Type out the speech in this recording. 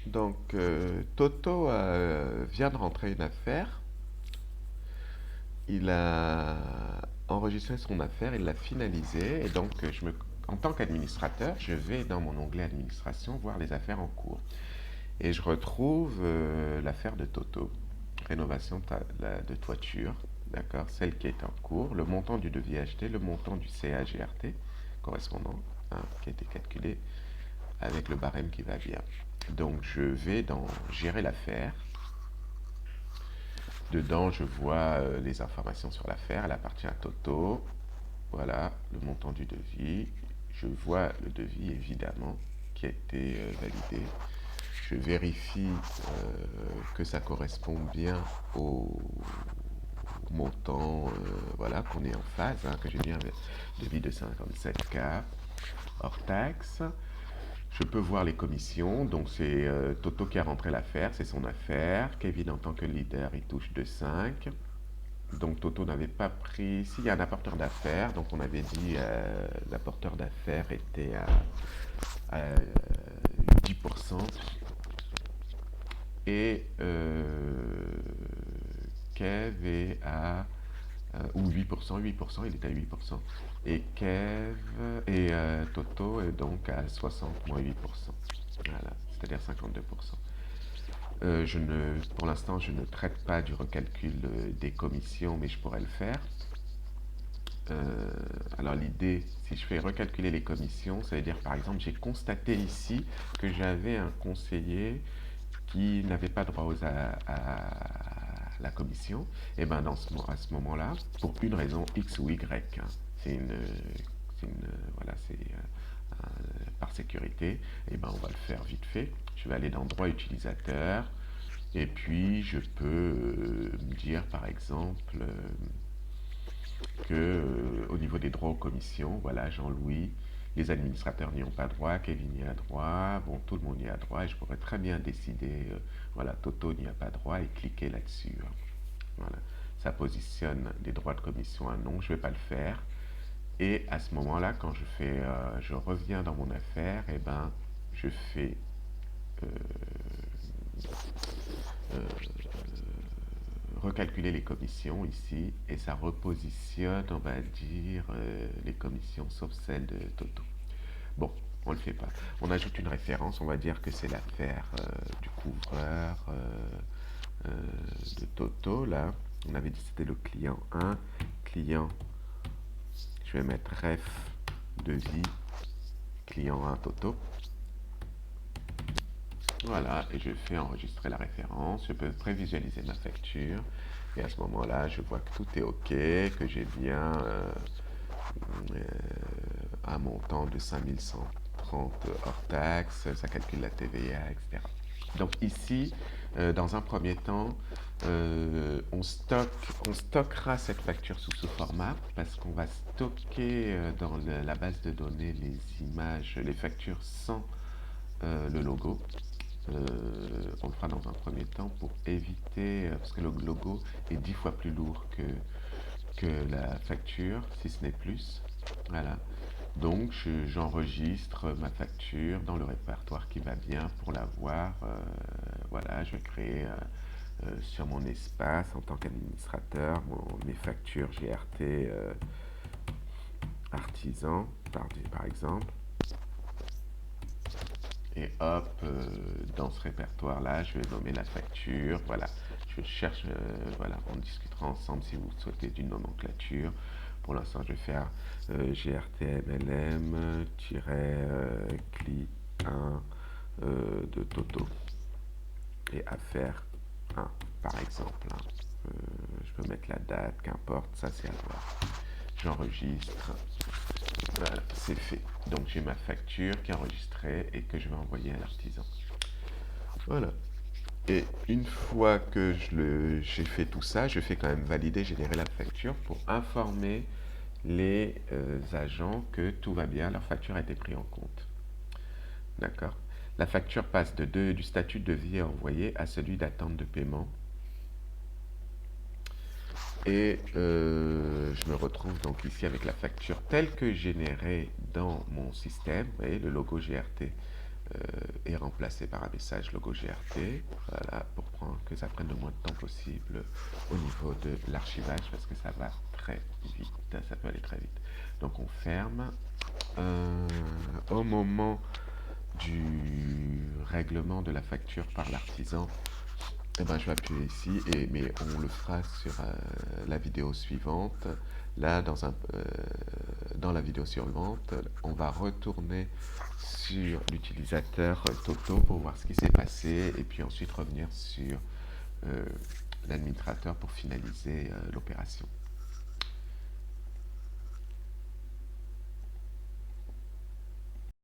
Donc, Toto vient de rentrer une affaire. Il a enregistré son affaire, il l'a finalisée. Et donc, en tant qu'administrateur, je vais dans mon onglet administration voir les affaires en cours. Et je retrouve l'affaire de Toto, rénovation de toiture, d'accord, celle qui est en cours, le montant du devis acheté, le montant du CAGRT correspondant, hein, qui a été calculé avec le barème qui va bien. Donc je vais dans gérer l'affaire. Dedans, je vois les informations sur l'affaire. Elle appartient à Toto. Voilà le montant du devis. Je vois le devis, évidemment, qui a été validé. Je vérifie que ça correspond bien au montant, voilà, qu'on est en phase, hein, que j'ai bien un devis de 57K hors taxe. Je peux voir les commissions, donc c'est Toto qui a rentré l'affaire, c'est son affaire. Kevin en tant que leader, il touche 2,5. Donc Toto n'avait pas pris... S'il y a un apporteur d'affaires, donc on avait dit l'apporteur d'affaires était à 10%. Et Kev est à... ou 8%, 8%, il est à 8%. Et Kev et Toto est donc à 60 moins 8%. Voilà, c'est-à-dire 52%. Pour l'instant, je ne traite pas du recalcul des commissions, mais je pourrais le faire. Euh, alors l'idée, si je fais recalculer les commissions, ça veut dire par exemple, j'ai constaté ici que j'avais un conseiller qui n'avait pas droit à la commission. Et bien à ce moment-là, pour une raison X ou Y, hein, voilà, par sécurité, et ben on va le faire vite fait. Je vais aller dans droit utilisateur et puis je peux me dire par exemple que au niveau des droits aux commissions, voilà, Jean-Louis, les administrateurs n'y ont pas droit, Kevin y a droit, bon, tout le monde y a droit, et je pourrais très bien décider, voilà, Toto n'y a pas droit, et cliquer là-dessus, hein. Voilà. Ça positionne les droits de commission à non, je ne vais pas le faire. Et à ce moment-là, quand je reviens dans mon affaire, et ben, je fais euh, euh, recalculer les commissions ici et ça repositionne, on va dire, les commissions sauf celles de Toto. Bon, on le fait pas. On ajoute une référence, on va dire que c'est l'affaire du couvreur euh, de Toto, là. On avait dit que c'était le client 1. Client, je vais mettre ref devis, client 1 Toto. Voilà, et je fais enregistrer la référence, je peux prévisualiser ma facture, et à ce moment-là, je vois que tout est OK, que j'ai bien euh, un montant de 5130 hors taxe, ça calcule la TVA, etc. Donc ici, dans un premier temps, on stockera cette facture sous ce format parce qu'on va stocker dans la base de données les images, les factures sans le logo. On le fera dans un premier temps pour éviter, parce que le logo est 10 fois plus lourd que la facture, si ce n'est plus. Voilà. Donc j'enregistre ma facture dans le répertoire qui va bien pour la voir. Voilà, je vais créer sur mon espace en tant qu'administrateur mes factures GRT artisan par exemple. Et hop, dans ce répertoire-là, je vais nommer la facture. Voilà, je cherche, voilà, on discutera ensemble si vous souhaitez d'une nomenclature. Pour l'instant, je vais faire GRTMLM-CLI 1 de Toto et affaire 1, par exemple, hein. Je peux mettre la date, qu'importe, ça c'est à voir. J'enregistre. Voilà, c'est fait. Donc j'ai ma facture qui est enregistrée et que je vais envoyer à l'artisan. Voilà. Et une fois que j'ai fait tout ça, je fais quand même valider, générer la facture pour informer les agents que tout va bien, leur facture a été prise en compte. D'accord. La facture passe du statut de devis à envoyer à celui d'attente de paiement. Et je me retrouve donc ici avec la facture telle que générée dans mon système. Vous voyez, le logo GRT est remplacé par un message logo GRT, voilà, pour que ça prenne le moins de temps possible au niveau de l'archivage, parce que ça va très vite, ça peut aller très vite. Donc on ferme. Au moment du règlement de la facture par l'artisan, eh ben, je vais appuyer ici, mais on le fera sur la vidéo suivante. Là, dans la vidéo suivante, on va retourner sur l'utilisateur Toto pour voir ce qui s'est passé et puis ensuite revenir sur l'administrateur pour finaliser l'opération.